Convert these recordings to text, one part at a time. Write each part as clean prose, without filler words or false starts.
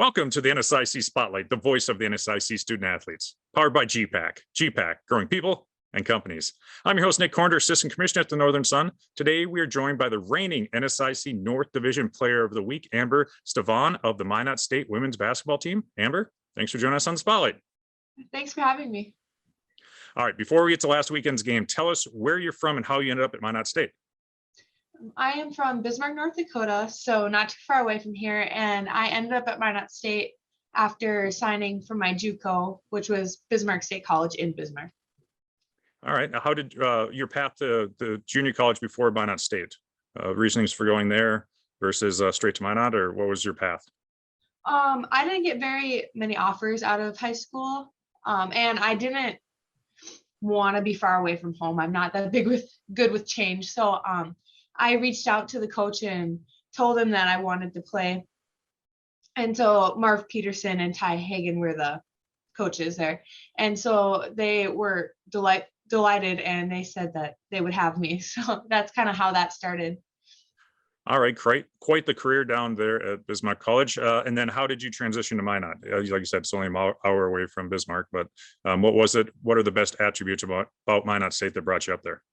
Welcome to the NSIC Spotlight, the voice of the NSIC student athletes, powered by gpac. gpac, growing people and companies. I'm your host, Nick Cornder, Assistant Commissioner at the Northern Sun. Today, we are joined by the reigning NSIC North Division Player of the Week, Amber Stevahn of the Minot State women's basketball team. Amber, thanks for joining us on the Spotlight. Thanks for having me. All right, before we get to last weekend's game, tell us where you're from and how you ended up at Minot State. I am from Bismarck, North Dakota, so not too far away from here. And I ended up at Minot State after signing for my JUCO, which was Bismarck State College in Bismarck. All right, now how did your path to the junior college before Minot State? Reasonings for going there versus straight to Minot, or what was your path? I didn't get very many offers out of high school, and I didn't want to be far away from home. I'm not that good with change, so I reached out to the coach and told him that I wanted to play. And so Marv Peterson and Ty Hagan were the coaches there. And so they were delighted and they said that they would have me. So that's kind of how that started. All right, great. Quite the career down there at Bismarck College. And then how did you transition to Minot? Like you said, it's only an hour away from Bismarck, but what was it? What are the best attributes about Minot State that brought you up there?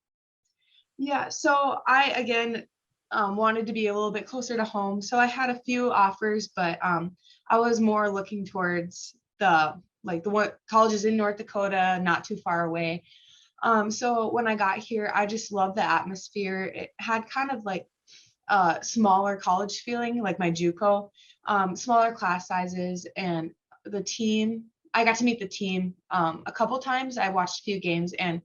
Yeah, so I, again, wanted to be a little bit closer to home. So I had a few offers, but I was more looking towards the colleges in North Dakota, not too far away. So when I got here, I just loved the atmosphere. It had kind of like a smaller college feeling, like my JUCO, smaller class sizes, and the team. I got to meet the team a couple times. I watched a few games and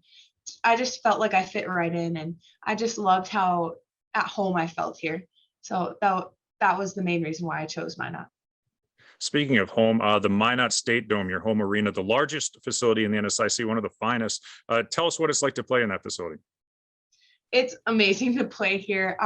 I just felt like I fit right in, and I just loved how at home I felt here. So that was the main reason why I chose Minot. Speaking of home, the Minot State Dome, your home arena, the largest facility in the NSIC, one of the finest. Tell us what it's like to play in that facility. It's amazing to play here.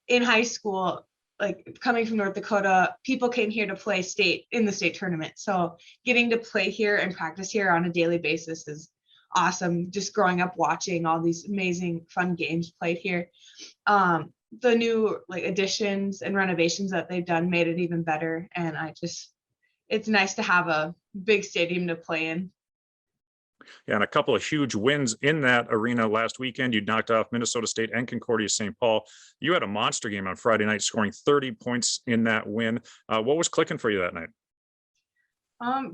In high school, like coming from North Dakota, people came here to play state in the state tournament. So getting to play here and practice here on a daily basis is awesome. Just growing up watching all these amazing fun games played here. The new additions and renovations that they've done made it even better, and it's nice to have a big stadium to play in. Yeah, and a couple of huge wins in that arena last weekend. You knocked off Minnesota State and Concordia St. Paul. You had a monster game on Friday night, scoring 30 points in that win. What was clicking for you that night?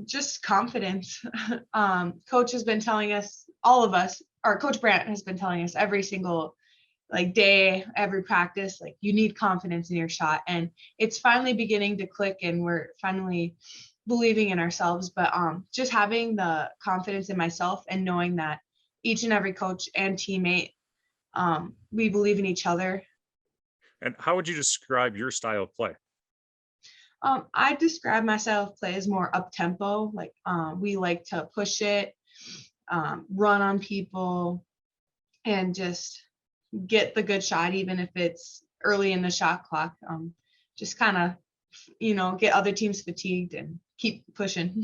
Just confidence. Coach has been telling us, all of us, or Coach Brandt has been telling us every single day, every practice, you need confidence in your shot. And it's finally beginning to click and we're finally believing in ourselves. But just having the confidence in myself and knowing that each and every coach and teammate, we believe in each other. And how would you describe your style of play? I describe my style of play as more up-tempo. We like to push it, run on people, and just get the good shot, even if it's early in the shot clock. Just kind of, get other teams fatigued and keep pushing.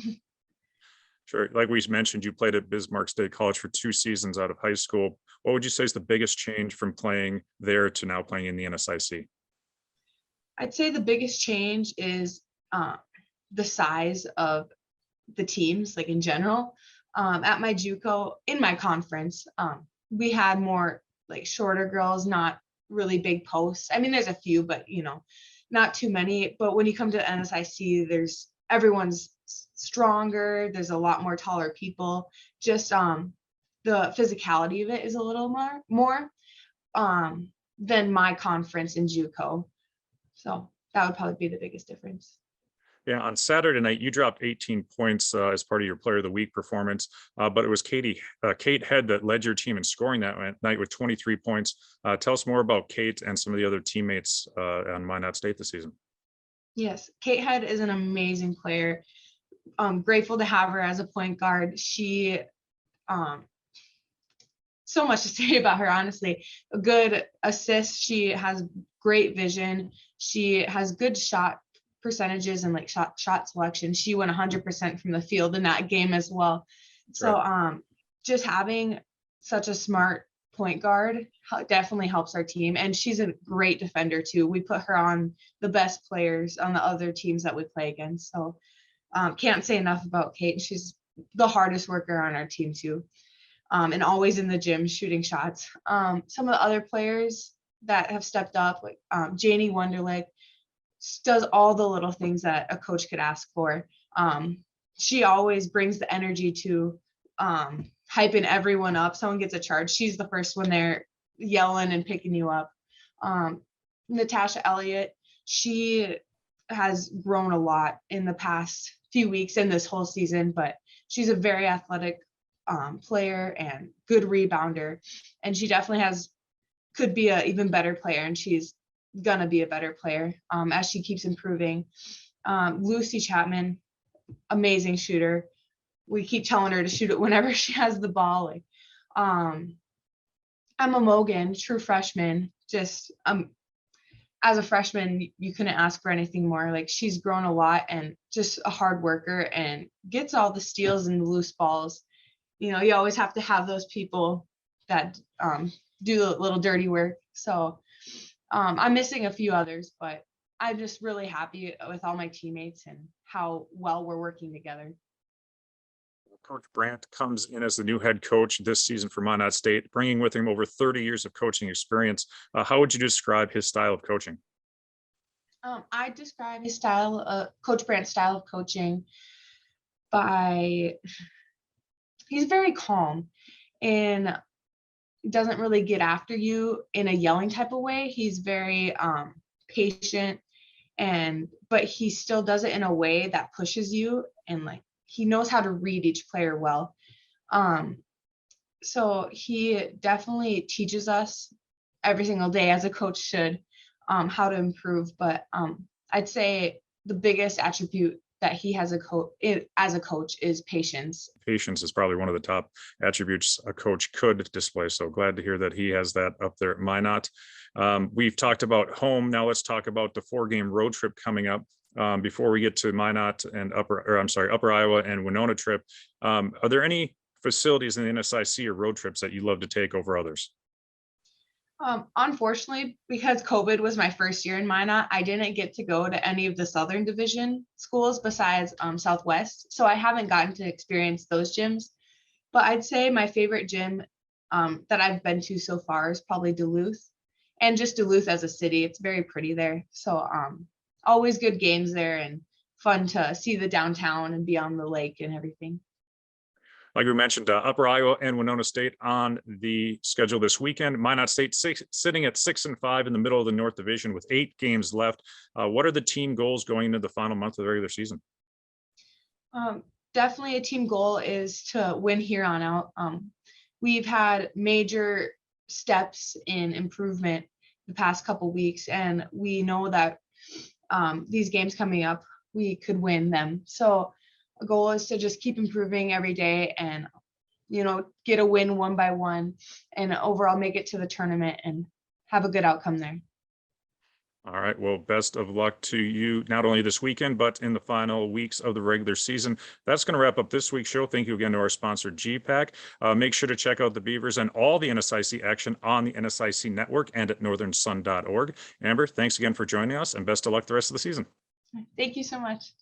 Sure. Like we mentioned, you played at Bismarck State College for 2 seasons out of high school. What would you say is the biggest change from playing there to now playing in the NSIC? I'd say the biggest change is the size of the teams, in general. At my JUCO, in my conference, we had more shorter girls, not really big posts. I mean, there's a few, but not too many. But when you come to NSIC, everyone's stronger. There's a lot more taller people. Just the physicality of it is a little more than my conference in JUCO. So that would probably be the biggest difference. Yeah, on Saturday night, you dropped 18 points as part of your Player of the Week performance, but it was Kate Head that led your team in scoring that night with 23 points. Tell us more about Kate and some of the other teammates on Minot State this season. Yes, Kate Head is an amazing player. I'm grateful to have her as a point guard. She, so much to say about her, honestly. A good assist. She has great vision. She has good shot percentages and shot selection. She went 100% from the field in that game as well. So just having such a smart point guard definitely helps our team. And she's a great defender too. We put her on the best players on the other teams that we play against. So can't say enough about Kate. She's the hardest worker on our team too. And always in the gym shooting shots. Some of the other players that have stepped up, like Janie Wonderlick, does all the little things that a coach could ask for. She always brings the energy to hyping everyone up. Someone gets a charge, she's the first one there yelling and picking you up. Natasha Elliott, she has grown a lot in the past few weeks and this whole season, but she's a very athletic player and good rebounder, and she definitely could be an even better player, and she's gonna be a better player as she keeps improving. Lucy Chapman, amazing shooter. We keep telling her to shoot it whenever she has the ball. Like, Emma Mogan, true freshman, just as a freshman, you couldn't ask for anything more. Like, she's grown a lot and just a hard worker and gets all the steals and the loose balls. You know, you always have to have those people that do the little dirty work. So I'm missing a few others, but I'm just really happy with all my teammates and how well we're working together. Coach Brandt comes in as the new head coach this season for Minot State, bringing with him over 30 years of coaching experience. How would you describe his style of coaching? I describe his style, Coach Brandt's style of coaching by, he's very calm and doesn't really get after you in a yelling type of way. He's very patient, but he still does it in a way that pushes you, and like, he knows how to read each player well. So he definitely teaches us every single day, as a coach should, how to improve. But I'd say the biggest attribute that he has as a coach is patience. Patience is probably one of the top attributes a coach could display. So glad to hear that he has that up there at Minot. We've talked about home. Now let's talk about the 4-game road trip coming up. Before we get to Minot and Upper Iowa and Winona trip, are there any facilities in the NSIC or road trips that you love to take over others? Unfortunately, because COVID was my first year in Minot, I didn't get to go to any of the Southern Division schools besides Southwest. So I haven't gotten to experience those gyms. But I'd say my favorite gym that I've been to so far is probably Duluth, and just Duluth as a city. It's very pretty there. So always good games there and fun to see the downtown and be on the lake and everything. Like we mentioned, Upper Iowa and Winona State on the schedule this weekend. Minot State sitting at 6-5 in the middle of the North Division with 8 games left. What are the team goals going into the final month of the regular season? Definitely a team goal is to win here on out. We've had major steps in improvement the past couple weeks, and we know that these games coming up, we could win them. So a goal is to just keep improving every day and, you know, get a win one by one and overall make it to the tournament and have a good outcome there. All right. Well, best of luck to you, not only this weekend, but in the final weeks of the regular season. That's going to wrap up this week's show. Thank you again to our sponsor, gpac. Make sure to check out the Beavers and all the NSIC action on the NSIC network and at northernsun.org. Amber, thanks again for joining us, and best of luck the rest of the season. Thank you so much.